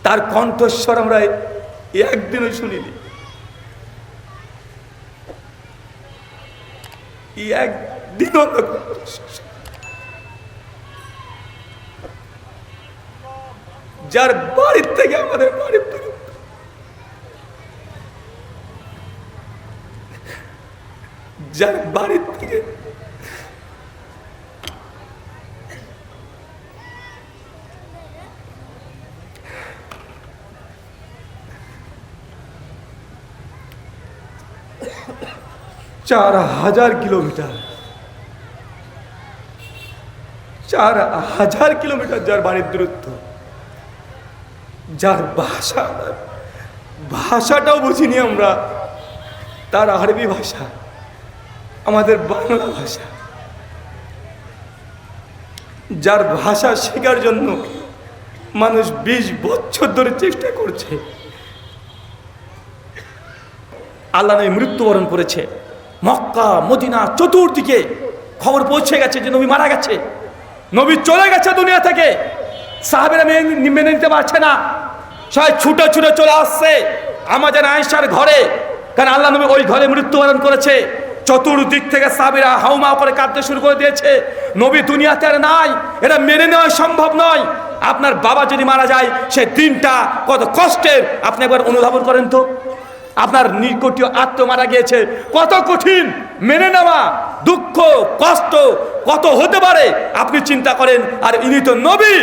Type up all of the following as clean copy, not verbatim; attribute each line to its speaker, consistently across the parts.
Speaker 1: তার কণ্ঠস্বর আমরা একদিনও শুনিনি, একদিনও আমরা যার বাড়ির থেকে আমাদের বাড়ির থেকে, যার বাড়ির থেকে চার হাজার কিলোমিটার, 4000 কিলোমিটার যার বাড়ির দূরত্ব, যার ভাষাটাও বুঝিনি আমরা, তার আরবি ভাষা, আমাদের বাংলা ভাষা, যার ভাষা শেখার জন্য মানুষ 20 বছর ধরে চেষ্টা করছে। আল্লাহ নবী মৃত্যুবরণ করেছে। মক্কা মদিনা চতুর্দিকে খবর পৌঁছে গেছে যে নবী মারা গেছে, নবী চলে গেছে দুনিয়া থেকে। সাহাবীরা মেনে নিতে পারছে না, সবাই ছুটে ছুটে চলে আসছে আমাদের আয়েশার ঘরে, কারণ আল্লাহ নবী ওই ঘরে মৃত্যুবরণ করেছে। চতুর্দিক থেকে সাহাবীরা হাউমাউ করে কাঁদতে শুরু করে দিয়েছে, নবী দুনিয়াতে আর নাই, এটা মেনে নেওয়া সম্ভব নয়। আপনার বাবা যদি মারা যায় সে দিনটা কত কষ্টের আপনি একবার অনুধাবন করেন তো। আপনার নিকটীয় আত্মীয় মারা গিয়েছে, কত কঠিন মেনে নেওয়া, দুঃখ কষ্ট কত হতে পারে আপনি চিন্তা করেন। আর ইনি তো নবী,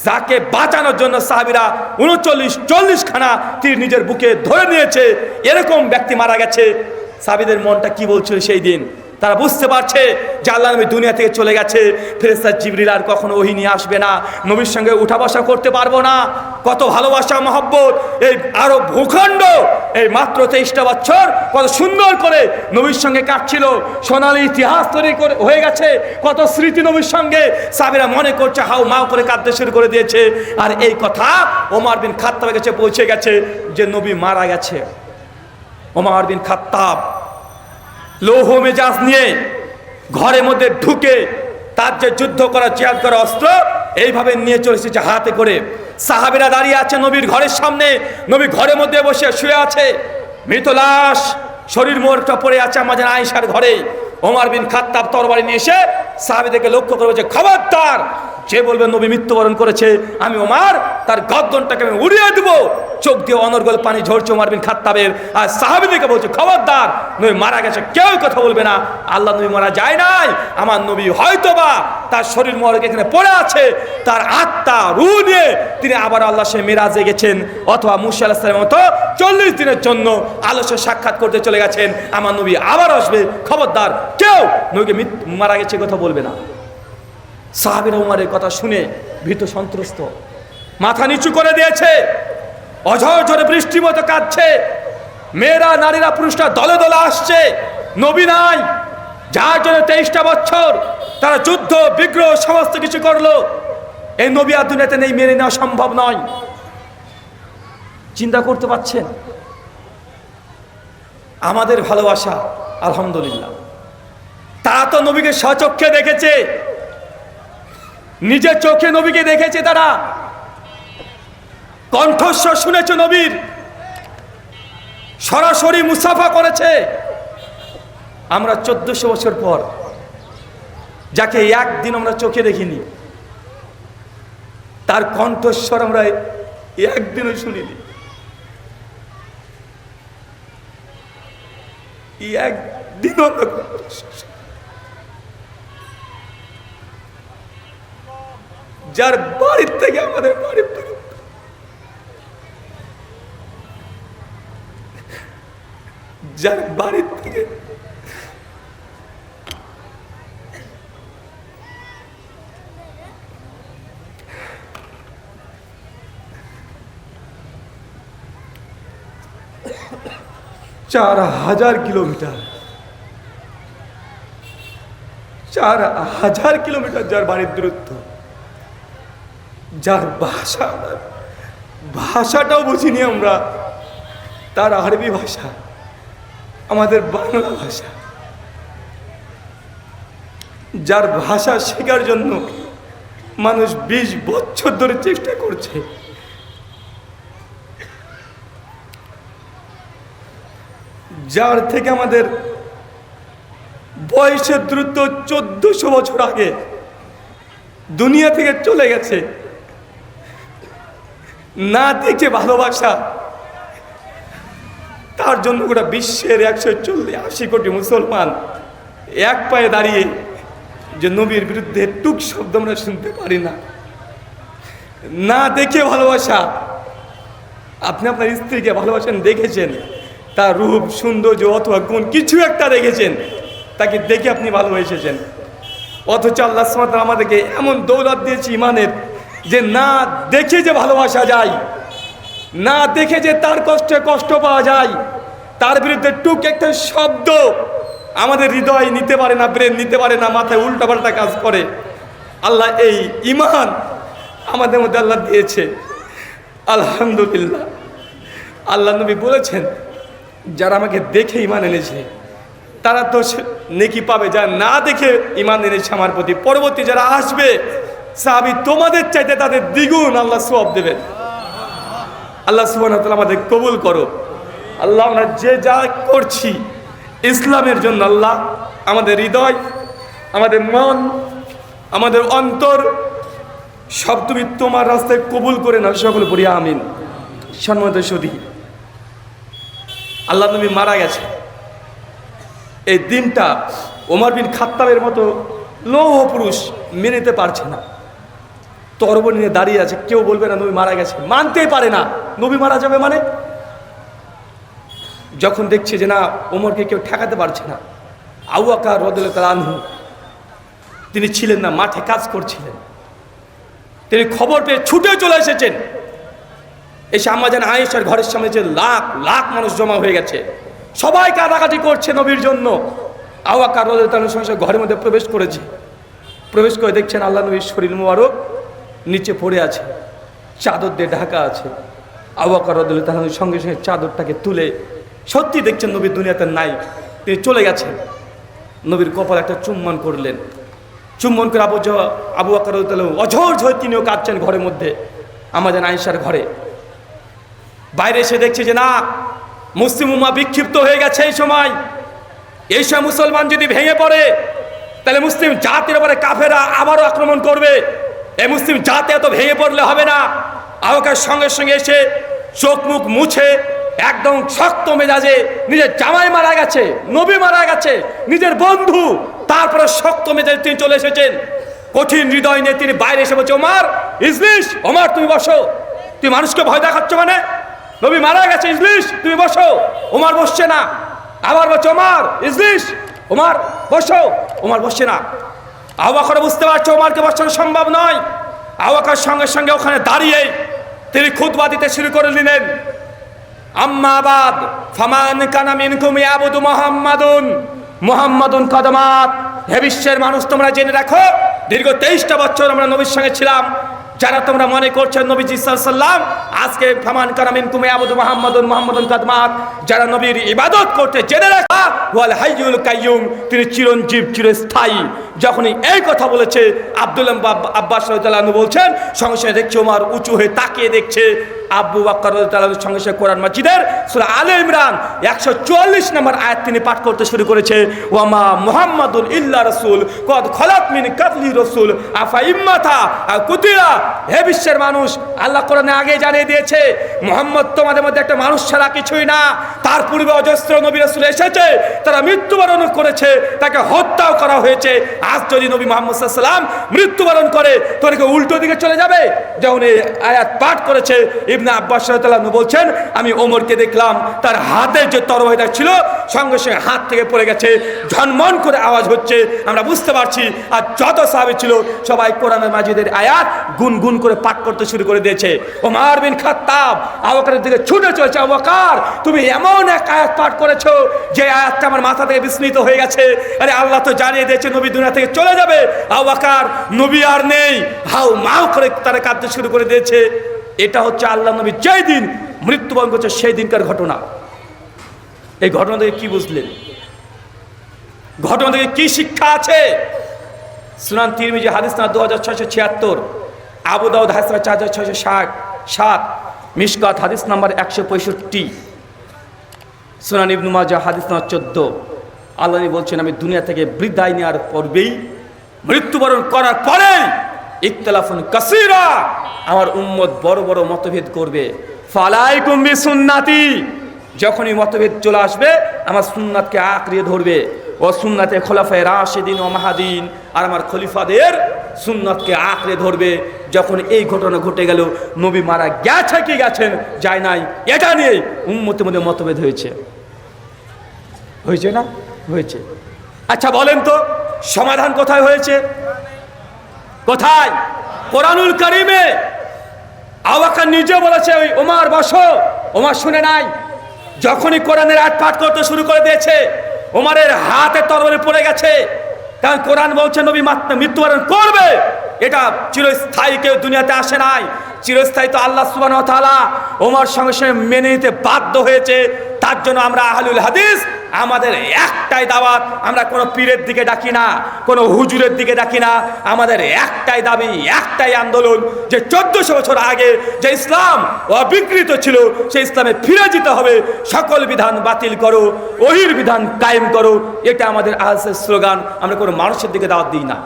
Speaker 1: যাকে বাঁচানোর জন্য সাহাবীরা 39-40 খানা তীর নিজের বুকে ধরে নিয়েছে, এরকম ব্যক্তি মারা গেছে। সাহাবীদের মনটা কি বলছিল সেই দিন? তারা বুঝতে পারছে যে আল্লাহ নবী দুনিয়া থেকে চলে গেছে, ফেরেশতা জিবরিল আর কখনো ওহী নিয়ে আসবে না, নবীর সঙ্গে উঠা বসা করতে পারবো না। কত ভালোবাসা মহব্বত, এই আরো ভূখণ্ড এই মাত্র 23টা বছর কত সুন্দর করে নবীর সঙ্গে কাটছিল, সোনালী ইতিহাস তৈরি করে হয়ে গেছে, কত স্মৃতি নবীর সঙ্গে। সাহাবীরা মনে করছে হাউ মাউ করে কাঁদতে শুরু করে দিয়েছে। আর এই কথা ওমর বিন খাত্তাবের কাছে পৌঁছে গেছে যে নবী মারা গেছে। ওমর বিন খাত্তাব লৌহ মেজাজ নিয়ে ঘরের মধ্যে ঢুকে তার যে যুদ্ধ করা জিহাদ করা অস্ত্র এইভাবে নিয়ে চলে এসেছে হাতে করে। সাহাবীরা দাঁড়িয়ে আছে নবীর ঘরের সামনে, নবী ঘরের মধ্যে বসে শুয়ে আছে, মৃত লাশ শরীর মোড়টা পড়ে আছে আমাদের আয়েশার ঘরে। ওমর বিন খাত্তাব তরবারি নিয়ে এসে সাহাবীদেরকে লক্ষ্য করে বলছে, খবরদার যে বলবে নবী মৃত্যুবরণ করেছে আমি ওমর তার গর্দনটাকে আমি উড়িয়ে দেব। চোখ দিয়ে অনর্গল পানি ঝরছে ওমর বিন খাত্তাবের। আর সাহাবীদেরকে বলছে, খবরদার নবী মারা গেছে, কেউ কথা বলবে না। আল্লাহ নবী মারা যায় নাই, আমার নবী হয়তোবা তার শরীর মোড়ক এখানে পড়ে আছে, তার আত্মা রূহ নিয়ে তিনি আবার আল্লাহ সে মেরাজে গেছেন, অথবা মুসা আলাইহিস সালামের মতো 40 দিনের জন্য আল্লাহর সাথে সাক্ষাৎ করতে চলে গেছেন, আমার নবী আবার আসবে। খবরদার কেউ নবীকে মারা গেছে কথা বলবে না। সাহাবীরা উমরের কথা শুনে ভীত সন্ত্রস্ত, মাথা নিচু করে দিয়েছে, অঝর ঝরে বৃষ্টির মতো কাঁদছে। মেয়েরা নারীরা পুরুষরা দলে দলে আসছে, নবী নাই, যার জন্য 23টা বছর তারা যুদ্ধ বিগ্রহ সমস্ত কিছু করলো, এই নবী আর দুনিয়াতে নেই, মেনে নেওয়া সম্ভব নয়। চিন্তা করতে পারছেন? আমাদের ভালোবাসা আলহামদুলিল্লাহ, তারা তো নবীকে স্বচক্ষে দেখেছে, নিজের চোখে নবীকে দেখেছে, তারা কণ্ঠস্বর শুনেছে নবীর, সরাসরি মুসাফা করেছে। আমরা 1400 বছর পর যাকে একদিন আমরা চোখে দেখিনি, তার কণ্ঠস্বর আমরা একদিনও শুনিনি, একদিনও আমরা যার বাড়ির থেকে আমাদের বাড়ির থেকে, যার বাড়ির থেকে 4000 কিলোমিটার, 4000 কিলোমিটার যার বাড়ির দূরত্ব, যার ভাষাটাও বুঝিনি আমরা, তার আরবি ভাষা, আমাদের বাংলা ভাষা, যার ভাষা শেখার জন্য মানুষ 20 বছর ধরে চেষ্টা করছে। যার থেকে আমাদের বয়সের দ্রুত 1400 বছর আগে দুনিয়া থেকে চলে গেছে। না দেখে ভালোবাসা, তার জন্য গোটা বিশ্বের 180 কোটি মুসলমান এক পায়ে দাঁড়িয়ে যে নবীর বিরুদ্ধে টুক শব্দ আমরা শুনতে পারি না। না দেখে ভালোবাসা, আপনি আপনার স্ত্রীকে ভালোবাসেন, দেখেছেন তার রূপ সৌন্দর্য অথবা গুণ কিছু একটা দেখেছেন, তাকে দেখে আপনি ভালোবেসেছেন। অথচ আল্লাহ সুবহানাহু ওয়া তাআলা আমাদেরকে এমন দৌলত দিয়েছে ইমানের, যে না দেখে যে ভালোবাসা যায়, না দেখে যে তার কষ্টে কষ্ট পাওয়া যায়, তার বিরুদ্ধে টুক একটা শব্দ আমাদের হৃদয় নিতে পারে না, ব্রেন নিতে পারে না, মাথায় উল্টাপাল্টা কাজ করে। আল্লাহ এই ইমান আমাদের মধ্যে আল্লাহ দিয়েছে, আলহামদুলিল্লাহ। আল্লাহ নবী বলেছেন, যারা আমাকে দেখে ইমান এনেছে তারা তো নেকি পাবে, যারা না দেখে ইমান এনেছে আমার প্রতি, পরবর্তী যারা আসবে সাহাবী তোমাদের চাইতে তাদের দ্বিগুণ আল্লাহ সওয়াব দেবেন। আল্লাহ সুবহানাহু ওয়া তাআলা আমাদের কবুল করো। আল্লাহ আমরা যে যা করছি ইসলামের জন্য, আল্লাহ আমাদের হৃদয়, আমাদের মন, আমাদের অন্তর সব তুমি তোমার রাস্তায় কবুল করে নাও, সকলে পড়ি আমিন। সম্মানিত সুধী, আল্লাহ নবী মারা গেছে, এই দিনটা ওমর বিন খাত্তাবের মতো লৌহ পুরুষ মেনে নিতে পারছে না, তরবারি নিয়ে দাঁড়িয়ে আছে, কেউ বলবে না নবী মারা গেছে, মানতেই পারে না নবী মারা যাবে মানে। যখন দেখছে যে না ওমরকে কেউ ঠেকাতে পারছে না, আবু বকর রাদিয়াল্লাহু তাআলা আনহু তিনি ছিলেন না, মাঠে কাজ করছিলেন, তিনি খবর পেয়ে ছুটে চলে এসেছেন। এসে আম্মা জান আয়েশার ঘরের সামনে যে লাখ লাখ মানুষ জমা হয়ে গেছে, সবাই কাটাকাটি করছে নবীর জন্য। আবু বকর রাদিয়াল্লাহু তাআলা সঙ্গে ঘরের মধ্যে প্রবেশ করেছে, প্রবেশ করে দেখছেন আল্লাহ নবীর শরীর মোবারক নিচে পড়ে আছে, চাদর দিয়ে ঢাকা আছে। আবু বকর রাদিয়াল্লাহু তাআলা সঙ্গে সঙ্গে চাদরটাকে তুলে সত্যি দেখছেন নবী দুনিয়াতে নাই, তিনি চলে গেছেন। নবীর কপালে একটা চুম্বন করলেন, চুম্বন করে আবু বকর রাদিয়াল্লাহু তাআলা অঝর ঝর তিনিও কাঁদছেন ঘরের মধ্যে, আম্মা জান আয়েশার ঘরে। বাইরে এসে দেখছে যে না মুসলিম উম্মাহ বিক্ষিপ্ত হয়ে গেছে। এই সময় মুসলমান যদি ভেঙে পড়ে তাহলে মুসলিম জাতির উপরে কাফেররা আবারও আক্রমণ করবে, এই মুসলিম জাতি এত ভেঙে পড়লে হবে না। আবু বকর সঙ্গে সঙ্গে এসে চোখ মুখ মুছে একদম শক্ত মেজাজে, নিজের জামাই মারা গেছে, নবী মারা গেছে, নিজের বন্ধু, তারপরে শক্ত মেজাজে তিনি চলে এসেছেন। কঠিন হৃদয় নিয়ে তিনি বাইরে এসে বলছে, ওমর ইজলিস, ওমর তুমি বসো, তুই মানুষকে ভয় দেখাচ্ছ মানে, নবী মারা গেছে, ইজলিস তুমি বসো। ওমর বসছে না, আবার বলছে ওমর ইজলিস, ওমর বসো, ওমর বসছে না। আবু বকর বুঝতে পারছে ওমরকে বসানো সম্ভব নয়। আবু বকর সঙ্গে সঙ্গে ওখানে দাঁড়িয়ে তিনি খুতবা দিতে শুরু করে দিলেন, আম্মা বাদ ফামান কানা মিনকুম ইয়াবুদু মুহাম্মাদুন মুহাম্মাদুন কদমাত। হে বিশ্বের মানুষ, তোমরা জেনে রাখো দীর্ঘ 23টা বছর আমরা নবীর সঙ্গে ছিলাম। যারা তোমরা মনে করছেন নবীজি সাল্লাল্লাহু আলাইহি ওয়াসাল্লাম আজকে ফামান কানা মিনকুম ইয়াবুদু মুহাম্মাদুন মুহাম্মাদুন কদমাত, যারা নবীর ইবাদত করতে, জেনে রাখা ওয়াল হাইয়ুল কাইয়ুম, তিনি চিরঞ্জীব চিরস্থায়ী। যখনই এই কথা বলেছে আব্দুল্লাহ আব্বাস রাদিয়াল্লাহু আনহু বলছেন, সঙ্গে সঙ্গে দেখছে ওমর উঁচু হয়ে তাকিয়ে দেখছে আবু বকর রাদিয়াল্লাহু আনহুর সঙ্গে সঙ্গে কোরআন মাজিদের সূরা আলে ইমরান 144 নম্বর আয়াত তিনি পাঠ করতে শুরু করেছে, ওয়ামা মুহাম্মাদুন ইল্লা রাসূল কদ খলাত মিন কাবলি রাসূল আফা ইম্মাতা কুতিলা। হে বিশ্বের মানুষ, আল্লাহ কোরআনে আগে জানিয়ে দিয়েছে মুহাম্মদ তোমাদের মধ্যে একটা মানুষ ছাড়া কিছুই না, তার পূর্বে অজস্র নবী রাসূল এসেছে, তারা মৃত্যুবরণ করেছে, তাকে হত্যাও করা হয়েছে। আজ যদি নবী মুহাম্মদ সাল্লাল্লাহু আলাইহি ওয়াসাল্লাম মৃত্যুবরণ করে তোর কি উল্টো দিকে চলে যাবে? যখন এই আয়াত পাঠ করেছে ইবনে আব্বাস রাদিয়াল্লাহু আনহু বলছেন, আমি ওমরকে দেখলাম তার হাতে যে তরবারিটা ছিল সঙ্গে সঙ্গে হাত থেকে পড়ে গেছে, ঝনমন করে আওয়াজ হচ্ছে, আমরা বুঝতে পারছি। আর যত সাহাবী ছিল সবাই কোরআনের মাজিদের আয়াত গুনগুন করে পাঠ করতে শুরু করে দিয়েছে। ওমর বিন খাত্তাব আবু বকরের দিকে ছুটে চলেছে, আবু বকর তুমি এমন এক আয়াত পাঠ করেছো যে আয়াতটা আমার মাথা থেকে বিস্মিত হয়ে গেছে। আরে আল্লাহ তো জানিয়ে দিয়েছে নবী দুনিয়া থেকে চলে যাবে, আবু বকর নবী আর নেই, হাউ মাউ করে তারা কাঁদতে শুরু করে দিয়েছে। এটা হচ্ছে আল্লাহ নবী যেই দিন মৃত্যুবরণ করছে সেই দিনকার ঘটনা। এই ঘটনা থেকে কি বুঝলেন? ঘটনা থেকে কি শিক্ষা আছে? সুনান তিরমিজি হাদিস না 2676, আবু দাউদ হাদিস 4667, মিশকাত হাদিস নাম্বার 165, সুনান ইবনে মাজাহ হাদিস নম্বর 14। আল্লাহ নবী বলছেন, আমি দুনিয়া থেকে বিদায় নেওয়ার পূর্বেই, মৃত্যুবরণ করার পরে ইখতিলাফুন কাসীরা, আমার উম্মত বড় বড় মতভেদ করবে। ফালাইকুম বিসুন্নতি, যখনই মতভেদ চলে আসবে আমার সুন্নাতকে আঁকড়িয়ে ধরবে। ও সুন্নাতে খোলাফায়ে রাশিদিন ও মাহাদিন, আর আমার খলিফাদের সুন্নাতকে আঁকড়ে ধরবে। যখন এই ঘটনা ঘটে গেল, নবী মারা গেছে কি গেছেন যায় নাই, এটা নিয়ে উম্মতের মধ্যে মতভেদ হয়েছে। হয়েছে না? হয়েছে। আচ্ছা বলেন তো, সমাধান কোথায় হয়েছে? কোথায়? কোরআনুল কারীমে। আবু বকর নিজে বলেছে, ওই ওমর বসো, ওমর শুনে নাই। যখনই কোরআনের আয়াত পাঠ করতে শুরু করে দিয়েছে, ওমরের হাতে তরবারি পড়ে গেছে। কারণ কোরআন বলছে নবী মৃত্যুবরণ করবে, এটা চিরস্থায়ী কেউ দুনিয়াতে আসে নাই। চিরস্থায়ী তো আল্লাহ সুবহানাহু ওয়া তাআলা। ওমর সঙ্গে সঙ্গে মেনে নিতে বাধ্য হয়েছে। তার জন্য আমরা আহলুল হাদিস, আমাদের একটাই দাওয়াত, আমরা কোনো পীরের দিকে ডাকি না, কোনো হুজুরের দিকে ডাকি না। আমাদের একটাই দাবি, একটাই আন্দোলন, যে 1400 বছর আগে যে ইসলাম অবিকৃত ছিল, সেই ইসলামে ফিরে যেতে হবে। সকল বিধান বাতিল করো, ওহির বিধান কায়েম করো, এটা আমাদের আহলের স্লোগান। আমরা কোনো মানুষের দিকে দাওয়াত দিই না।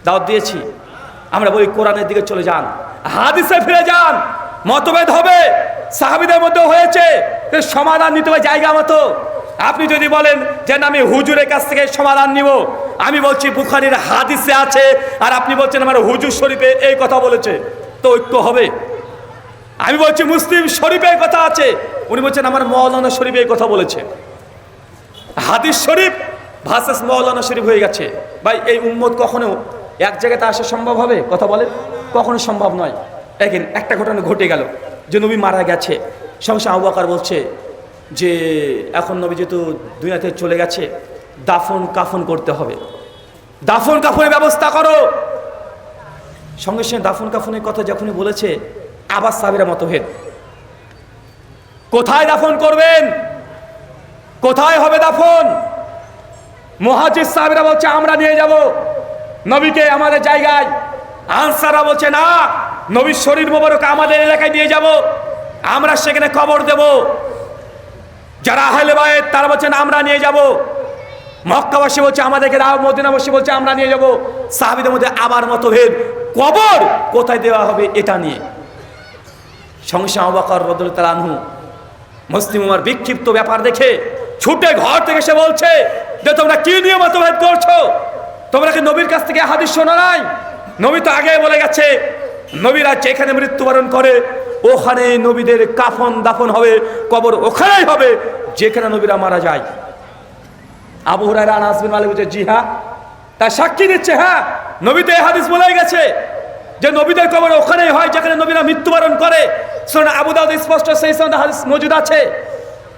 Speaker 1: দাওয়াত দিয়েছি, আমরা বলি কোরআনের দিকে চলে যান, হাদিসে ফিরে যান। মতভেদ হবে, সাহাবীদের মধ্যে হয়েছে, সমাধান নিতে হবে জায়গা মতো। আপনি যদি বলেন যে আমি হুজুরের কাছ থেকে সমাধান নিব, আমি বলছি বুখারীর হাদিসে আছে, আর আপনি বলছেন আমার হুজুর শরীফে এই কথা বলেছে, তো ঐক্য হবে? আমি বলছি মুসলিম শরীফে এই কথা আছে, উনি বলছেন আমার মাওলানা শরীফে এই কথা বলেছে। হাদিস শরীফ ভার্সেস মাওলানা শরীফ হয়ে গেছে। ভাই, এই উম্মত কখনো এক জায়গাতে আসা সম্ভব হবে? কথা বলেন, কখনো সম্ভব নয়। দেখেন, একটা ঘটনা ঘটে গেল যে নবী মারা গেছে, সঙ্গে সঙ্গে আবু বকর বলছে যে এখন নবী যেহেতু দুনিয়া থেকে চলে গেছে, দাফন কাফন করতে হবে, দাফন কাফনের ব্যবস্থা করো। সঙ্গে সঙ্গে দাফন কাফনের কথা যখনই বলেছে, আবার সাহাবীরা মতভেদ, কোথায় দাফন করবেন, কোথায় হবে দাফন? মুহাজির সাহাবীরা বলছে আমরা নিয়ে যাব নবীকে আমাদের জায়গায়। আনসাররা বলছে না, নবীর শরীর মোবারক আমাদের এলাকায় নিয়ে যাব, আমরা সেখানে কবর দেব। যারা আহলে বাইত তারা বলছেন আমরা নিয়ে যাব। মক্কাবাসী বলছে আমাদেরকে দাও, মদিনাবাসী বলছে আমরা নিয়ে যাব। সাহাবীদের মধ্যে আবার মতভেদ, কবর কোথায় দেওয়া হবে এটা নিয়ে। সঙ্গে সঙ্গে আবু বকর রাদিয়াল্লাহু তাআলা আনহু মুসলিম উম্মার বিক্ষিপ্ত ব্যাপার দেখে ছুটে ঘর থেকে এসে বলছে যে তোমরা কি নিয়ে মতভেদ করছো? তোমরা কি নবীর কাছ থেকে হাদিস শোনো নাই? নবী তো আগে বলে গেছে, নবীরা যেখানে মৃত্যুবরণ করে ওখানে নবীদের কাফন দাফন হবে, কবর ওখানেই হবে যেখানে নবীরা মারা যায়। আবু হুরায়রা আনাস বিন মালিক বলছে জি হ্যাঁ, তার সাক্ষী দিচ্ছে, হ্যাঁ নবীতে এই হাদিস বলে গেছে যে নবীদের কবর ওখানেই হয় যেখানে নবীরা মৃত্যুবরণ করে। সুনান আবু দাউদ স্পষ্ট সেই সনদে হাদিস মজুদ আছে।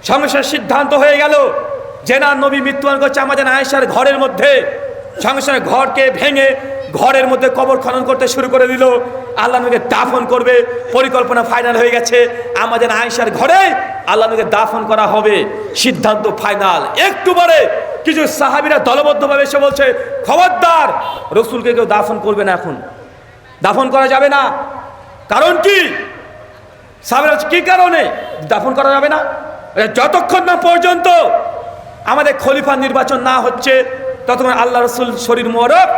Speaker 1: সঙ্গে সঙ্গে সিদ্ধান্ত হয়ে গেল যে না, নবী মৃত্যুবরণ করছে আমাদের আয়েশার ঘরের মধ্যে। সঙ্গে সঙ্গে ঘরকে ভেঙে ঘরের মধ্যে কবর খনন করতে শুরু করে দিল। আল্লাহ নবীকে দাফন করবে, পরিকল্পনা ফাইনাল হয়ে গেছে, আমাদের আয়েশার ঘরে আল্লাহ নবীকে দাফন করা হবে, সিদ্ধান্ত ফাইনাল। একটু পরে কিছু সাহাবীরা দলবদ্ধভাবে এসে বলছে খবরদার, রাসূলকে কেউ দাফন করবে না, এখন দাফন করা যাবে না। কারণ কি? সাহাবীরা বলছে কি কারণে দাফন করা যাবে না? যতক্ষণ না পর্যন্ত আমাদের খলিফা নির্বাচন না হচ্ছে ততক্ষণ আল্লাহ রাসূল শরীর মোবারক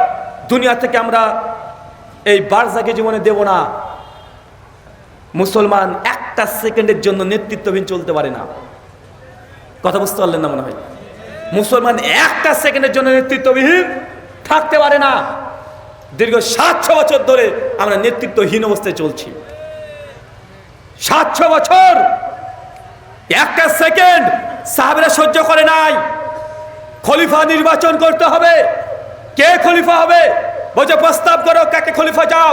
Speaker 1: দুনিয়া থেকে আমরা এই বারজাকে জীবনে দেব না। মুসলমান একটা সেকেন্ডের জন্য নেতৃত্বহীন চলতে পারে না। কথা বুঝতে পারলেন না মনে হয়? মুসলমান একটা সেকেন্ডের জন্য নেতৃত্ববিহীন থাকতে পারে না। দীর্ঘ 700 বছর ধরে আমরা নেতৃত্বহীন অবস্থায় চলছি। 700 বছর একটা সেকেন্ড সাহাবীরা সহ্য করে নাই। খলিফা নির্বাচন করতে হবে। কে খলিফা হবে? বলছে প্রস্তাব করো, কাকে খলিফা চাও?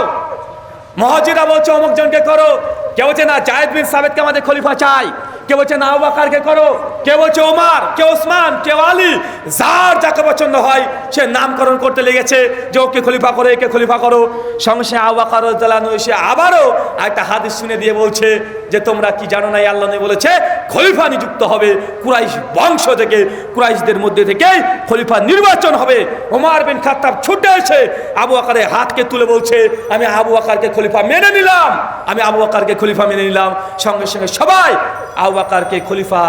Speaker 1: মুহাজিরা বলছে অমুক জনকে করো, কে বলছে না যায়েদ বিন সাবিতকে আমাদের খলিফা চাই, কে বলছে না আবু বকরকে করো, কে বলছে ওমর, কে ওসমান, কে আলী। যার যাকে পছন্দ হয় সে নামকরণ করতে লেগেছে যে ওকে খলিফা করো, একে খলিফা করো। সঙ্গে সঙ্গে আবু বকর রাদিয়াল্লাহু আনহু এসে আবারও একটা হাদিস শুনে দিয়ে বলছে যে তোমরা কি জানো না, আল্লাহ নবী বলেছে খলিফা নিযুক্ত হবে কুরাইশ বংশ থেকে, কুরাইশদের মধ্যে থেকে খলিফা নির্বাচন হবে। ওমর বিন খাত্তাব ছুটে এসে আবু বকরের হাতকে তুলে বলছে আমি আবু বকরকে খলিফা মেনে নিলাম, আমি আবু বকরকে খলিফা মেনে নিলাম। সঙ্গে সঙ্গে সবাই আবু বকরকে খলিফা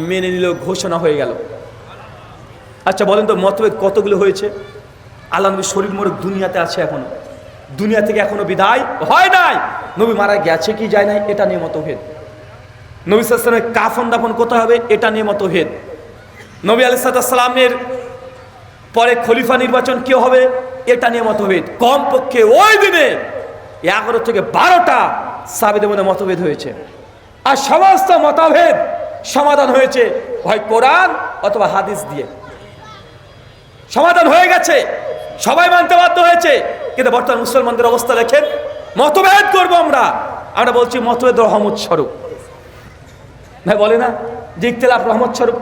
Speaker 1: মেনে নিল, ঘোষণা হয়ে গেল। আচ্ছা বলেন তো মতভেদ কতগুলো হয়েছে? আল্লাহ নবী শরীর মোরক দুনিয়াতে আছে, এখনো দুনিয়া থেকে এখনো বিদায় হয় নাই। নবী মারা গেছে কি যায় নাই এটা নিয়ে মতভেদ। নবী সাল্লাল্লাহু আলাইহি ওয়াসাল্লামের কাফন দাফন কোথায় হবে এটা নিয়ে মতভেদ। নবী আলাইহিস সালামের পরে খলিফা নির্বাচন কে হবে এটা নিয়ে মতভেদ। কমপক্ষে ওই দিনে 11 থেকে 12টা সাহাবীদের মধ্যে মতভেদ হয়েছে। আর সমস্ত মতভেদ সমাধান হয়েছে হয় কোরআন অথবা হাদিস দিয়ে। সমাধান হয়ে গেছে, সবাই মানতে বাধ্য হয়েছে। কিন্তু বর্তমান মুসলমানদের অবস্থা দেখেন, মতভেদ করবো আমরা বলছি মতভেদ রহমত স্বরূপ। ভাই বলে না যে ইখতিলাফ রহমত স্বরূপ,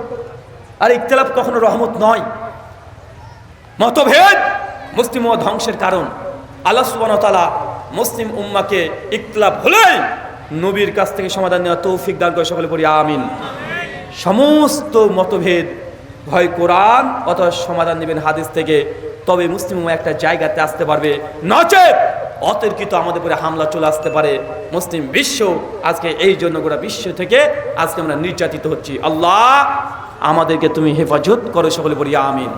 Speaker 1: আর ইখতিলাফ কখনো রহমত নয়। মতভেদ মুসলিম উম্মাহ ধ্বংসের কারণ। আল্লাহ সুবহানাহু ওয়া তাআলা মুসলিম উম্মাহকে ইখতিলাফ হলেই নবীর কাছ থেকে সমাধান নেওয়ার তৌফিক দান করে, সকলে পড়ি আমিন। সমস্ত মতভেদ হয় কোরআন অথবা সমাধান নেবেন হাদিস থেকে, তবে মুসলিম উম্মাহ একটা জায়গাতে আসতে পারবে। নচেত অতর্কিত আমাদের উপরে হামলা চলে আসতে পারে। মুসলিম বিশ্ব আজকে এই জন্য গোটা বিশ্ব থেকে আজকে আমরা নির্যাতিত হচ্ছি। আল্লাহ আমাদেরকে তুমি হেফাজত করো, সকলে বলি আমিন।